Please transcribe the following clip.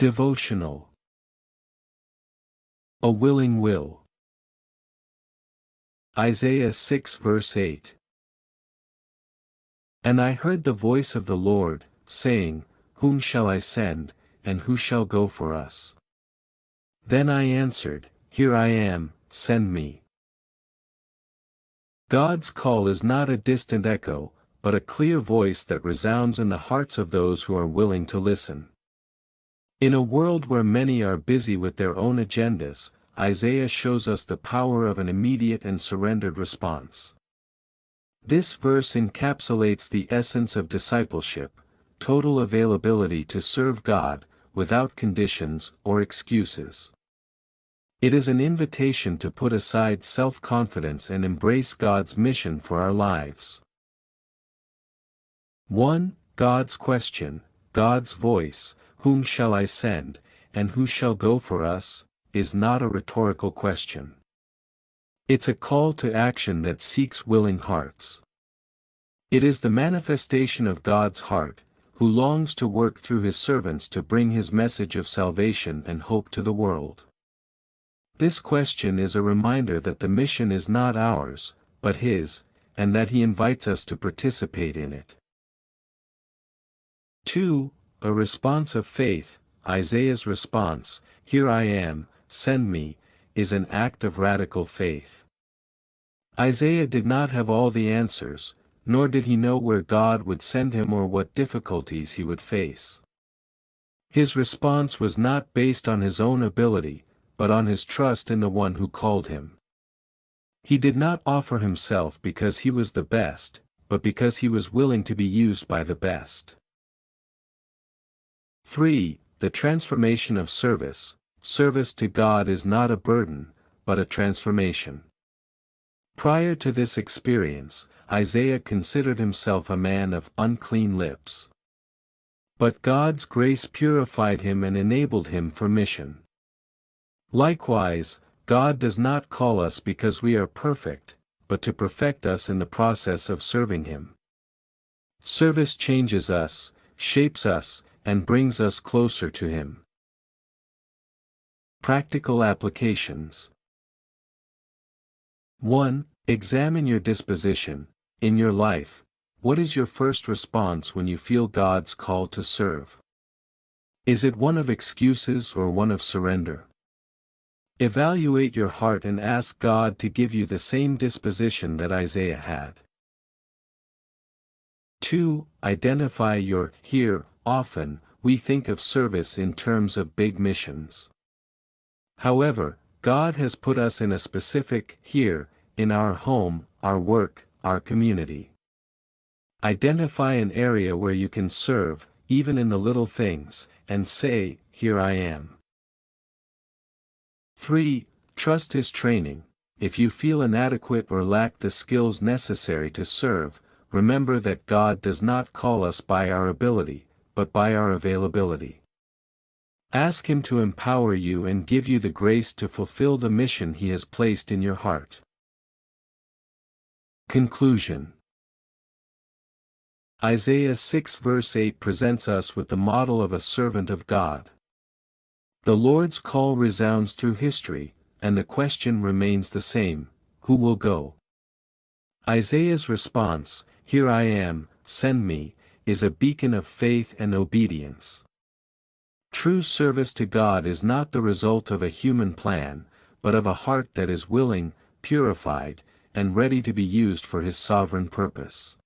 Devotional. A willing will. Isaiah 6 verse 8. And I heard the voice of the Lord, saying, Whom shall I send, and who shall go for us? Then I answered, Here I am, send me. God's call is not a distant echo, but a clear voice that resounds in the hearts of those who are willing to listen. In a world where many are busy with their own agendas, Isaiah shows us the power of an immediate and surrendered response. This verse encapsulates the essence of discipleship: total availability to serve God, without conditions or excuses. It is an invitation to put aside self-confidence and embrace God's mission for our lives. 1. God's question, God's voice, Whom shall I send, and who shall go for us, is not a rhetorical question. It's a call to action that seeks willing hearts. It is the manifestation of God's heart, who longs to work through His servants to bring His message of salvation and hope to the world. This question is a reminder that the mission is not ours, but His, and that He invites us to participate in it. 2. A response of faith. Isaiah's response, Here I am, send me, is an act of radical faith. Isaiah did not have all the answers, nor did he know where God would send him or what difficulties he would face. His response was not based on his own ability, but on his trust in the one who called him. He did not offer himself because he was the best, but because he was willing to be used by the best. 3. The transformation of service. Service to God is not a burden, but a transformation. Prior to this experience, Isaiah considered himself a man of unclean lips. But God's grace purified him and enabled him for mission. Likewise, God does not call us because we are perfect, but to perfect us in the process of serving Him. Service changes us, shapes us, and brings us closer to Him. Practical applications. 1. Examine your disposition. In your life, what is your first response when you feel God's call to serve? Is it one of excuses or one of surrender? Evaluate your heart and ask God to give you the same disposition that Isaiah had. 2. Identify your here. Often, we think of service in terms of big missions. However, God has put us in a specific here, in our home, our work, our community. Identify an area where you can serve, even in the little things, and say, Here I am. 3. Trust His training. If you feel inadequate or lack the skills necessary to serve, remember that God does not call us by our ability, but by our availability. Ask Him to empower you and give you the grace to fulfill the mission He has placed in your heart. Conclusion. Isaiah 6 verse 8 presents us with the model of a servant of God. The Lord's call resounds through history, and the question remains the same: who will go? Isaiah's response, Here I am, send me, is a beacon of faith and obedience. True service to God is not the result of a human plan, but of a heart that is willing, purified, and ready to be used for His sovereign purpose.